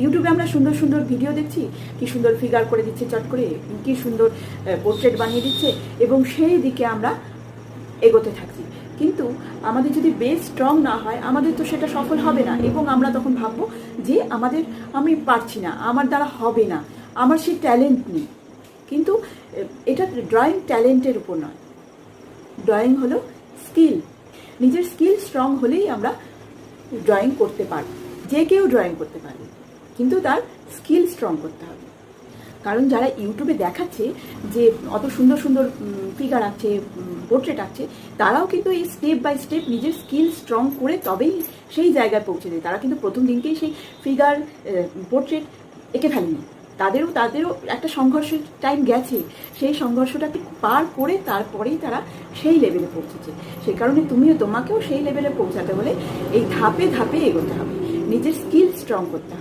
ইউটিউবে আমরা সুন্দর সুন্দর ভিডিও দেখছি, কি সুন্দর ফিগার করে দিচ্ছে চট করে, কি সুন্দর পোর্ট্রেট বানিয়ে দিচ্ছে, এবং সেই দিকে আমরা এগোতে থাকছি। কিন্তু আমাদের যদি বেস স্ট্রং না হয়, আমাদের তো সেটা সফল হবে না, এবং আমরা তখন ভাববো যে আমি পারছি না, আমার দ্বারা হবে না, আমার সেই ট্যালেন্ট নেই। কিন্তু এটা ড্রয়িং ট্যালেন্টের উপর নয়, ড্রয়িং হলো স্কিল। নিজের স্কিল স্ট্রং হলেই আমরা ড্রয়িং করতে পারবো। যে কেউ ড্রয়িং করতে পারবে, কিন্তু তার স্কিল স্ট্রং করতে হবে। কারণ যারা ইউটিউবে দেখাচ্ছে যে অত সুন্দর সুন্দর ফিগার আঁকছে, পোর্ট্রেট আঁকছে, তারাও কিন্তু এই স্টেপ বাই স্টেপ নিজের স্কিল স্ট্রং করে তবেই সেই জায়গায় পৌঁছে দেয়। তারা কিন্তু প্রথম দিনকেই সেই ফিগার, পোর্ট্রেট এঁকে ফেলেনি। তাদেরও একটা সংঘর্ষের টাইম গেছে, সেই সংঘর্ষটাকে পার করে তারপরেই তারা সেই লেভেলে পৌঁছেছে। সেই কারণে তোমাকেও সেই লেভেলে পৌঁছাতে হলে এই ধাপে ধাপে এগোতে হবে, নিজের স্কিল স্ট্রং করতে হবে।